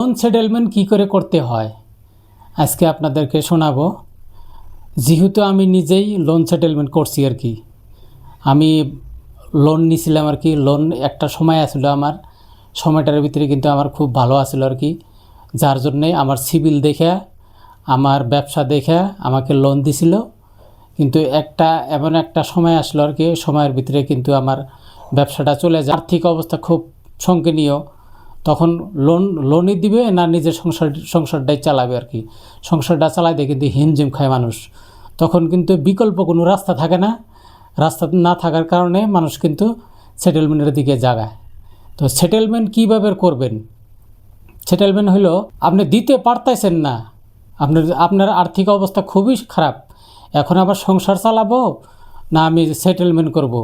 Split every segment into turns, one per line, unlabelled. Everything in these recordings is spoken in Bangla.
লোন সেটেলমেন্ট কী করে করতে হয় আজকে আপনাদেরকে শোনাবো। যেহেতু আমি নিজেই লোন সেটেলমেন্ট করছি আর কি, আমি লোন নিছিলাম আর কি। লোন একটা সময় আসলো, আমার সময়টার ভিতরে কিন্তু আমার খুব ভালো আসলো আর কি, যার জন্যে আমার সিবিল দেখে, আমার ব্যবসা দেখে আমাকে লোন দিছিল। কিন্তু এমন একটা সময় আসলো আর কি, সময়ের ভিতরে কিন্তু আমার ব্যবসাটা চলে যায়, আর্থিক অবস্থা খুব শঙ্কনীয়। তখন লোনই দিবে না নিজের সংসারটাই চালাবে আর কি। সংসারটা চালাইতে কিন্তু হিমজিম খায় মানুষ। তখন কিন্তু বিকল্প কোনো রাস্তা থাকে না। রাস্তা না থাকার কারণে মানুষ কিন্তু সেটেলমেন্টের দিকে জাগায়। তো সেটেলমেন্ট কীভাবে করবেন? সেটেলমেন্ট হলো আপনি দিতে পারতেছেন না, আপনার আর্থিক অবস্থা খুবই খারাপ, এখন আবার সংসার চালাবো না আমি সেটেলমেন্ট করব,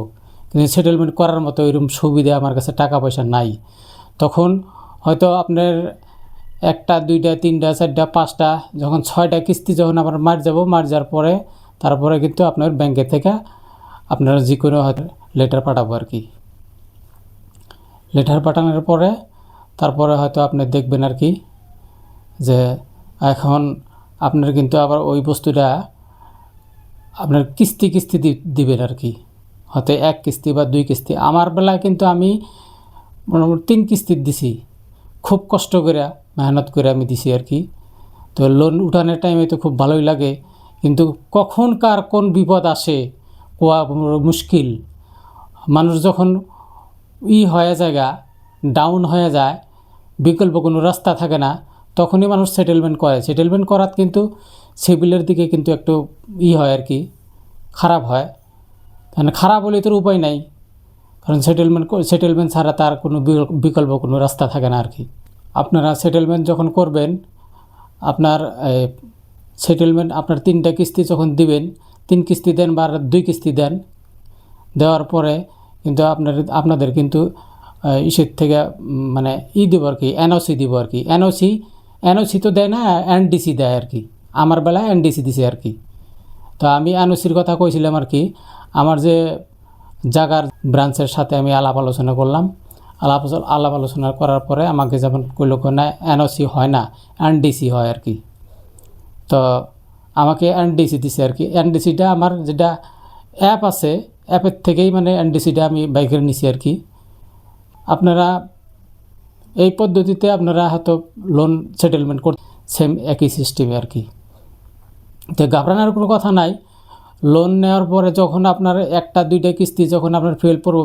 কিন্তু সেটেলমেন্ট করার মতো এরকম সুবিধা আমার কাছে টাকা পয়সা নাই। তখন হয়তো আপনার একটা, দুইটা, তিনটা, চারটা, পাঁচটা, যখন 6টা কিস্তি যখন আবার মার যাওয়ার পরে তারপরে কিন্তু আপনার ব্যাংকে থেকে আপনারা যে কোনো হয়তো লেটার পাঠাবো আর কি। লেটার পাঠানোর পরে তারপরে হয়তো আপনি দেখবেন আর কি যে এখন আপনার কিন্তু আবার ওই বস্তুটা আপনার কিস্তি দিবেন আর কি। হয়তো 1 কিস্তি বা 2 কিস্তি। আমার বেলায় কিন্তু আমি মোটামুটি 3 কিস্তির দিছি, খুব কষ্ট করে মেহনত করে আমি দিছি আর কি। তো লোন উঠানোর টাইমে তো খুব ভালোই লাগে, কিন্তু কখন কার কোন বিপদ আসে কোয়া মুশকিল। মানুষ যখন হয়ে জায়গা ডাউন হয়ে যায়, বিকল্প কোনো রাস্তা থাকে না, তখনই মানুষ সেটেলমেন্ট করে। সেটেলমেন্ট করার কিন্তু সিভিলের দিকে কিন্তু একটু হয় আর কি, খারাপ হয়। কারণ খারাপ হলে তোর উপায় নাই, কারণ সেটেলমেন্ট ছাড়া তার কোনো বিকল্প কোনো রাস্তা থাকে না আর কি। আপনারা সেটেলমেন্ট যখন করবেন, আপনার সেটেলমেন্ট আপনার 3টা কিস্তি যখন দিবেন, 3 কিস্তি দেন বা 2 কিস্তি দেন, দেওয়ার পরে কিন্তু আপনাদের কিন্তু ইসের থেকে মানে দিব আর কি, এনওসি দিব আর কি। এনওসি তো দেয় না, এনডিসি দেয় আর কি। আমার বেলায় এনডিসি দিছে আর কি। তো আমি এনওসির কথা কইছিলাম আর কি। আমার যে জাগার ব্রাঞ্চের সাথে আমি আলাপ আলোচনা করলাম, আলাপ আলোচনা করার পরে আমাকে যেমন কইল না এনওসি হয় না, এনডিসি হয় আর কি। তো আমাকে এনডিসি দিছে আর কি। এনডিসিটা আমার যেটা অ্যাপ আছে, অ্যাপের থেকেই মানে এনডিসিটা আমি বাইকের নিছি আর কি। আপনারা এই পদ্ধতিতে আপনারা হয়তো লোন সেটেলমেন্ট করতে সেম একই সিস্টেমে আর কি। তো ঘাবড়ানোর কোনো কথা নাই। লোন নেওয়ার পরে যখন আপনার 1টা 2টা কিস্তি যখন আপনার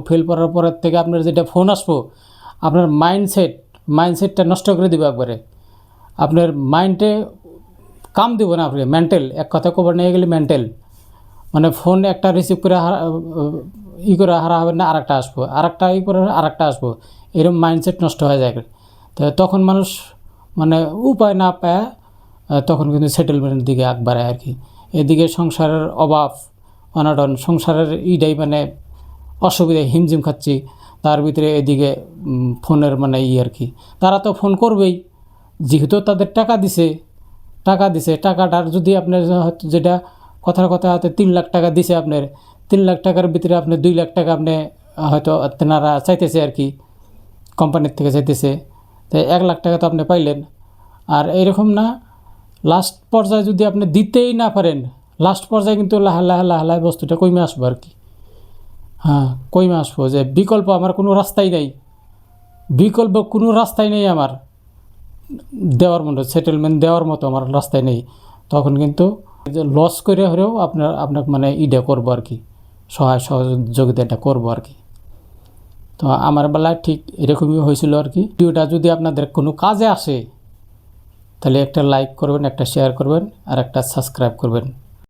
ফেল করার পরের থেকে আপনার যেটা ফোন আসবো, আপনার মাইন্ডসেটটা নষ্ট করে দেবে একবারে। আপনার মাইন্ডে কাম দিব না, আপনি মেন্টাল, এক কথা কবার নিয়ে গেলে মেন্টাল, মানে ফোন একটা রিসিভ করে করে হারা হবে না, আরেকটা আসবো, আরেকটা করে আরেকটা আসবো, এরকম মাইন্ডসেট নষ্ট হয়ে যায়। তো তখন মানুষ মানে উপায় না পায়, তখন কিন্তু সেটেলমেন্টের দিকে আগ বাড়ায় আর কি। এদিকে সংসারের অভাব অনটন, সংসারের ইটাই মানে অসুবিধায় হিমজিম খাচ্ছি, তার ভিতরে এদিকে ফোনের মানে আর কি। তারা তো ফোন করবেই, যেহেতু তাদের টাকা দিছে, টাকাটার যদি আপনার যেটা কথার কথা হয়তো 3 লাখ টাকা দিছে, আপনার 3 লাখ টাকার ভিতরে আপনি 2 লাখ টাকা আপনি হয়তো তেনারা চাইতেছে আর কি, কোম্পানির থেকে চাইতেছে, তাই 1 লাখ টাকা তো আপনি পাইলেন। আর এইরকম না, লাস্ট পর্যায়ে যদি আপনি দিতেই না পারেন, লাস্ট পর্যায়ে কিন্তু লাহে বস্তুটা কমে আসবো আর কি। হ্যাঁ, কমে আসবো যে বিকল্প আমার কোনো রাস্তাই নেই, আমার দেওয়ার মতো, সেটেলমেন্ট দেওয়ার মতো আমার রাস্তায় নেই। তখন কিন্তু যে লস করে হলেও আপনাকে মানে করবো আর কি, সহযোগিতাটা করবো আর কি। তো আমার বেলায় ঠিক এরকমই হয়েছিল আর কি। ভিডিওটা যদি আপনাদের কোনো কাজে আসে তাহলে একটা লাইক করবেন, একটা শেয়ার করবেন, আর একটা সাবস্ক্রাইব করবেন।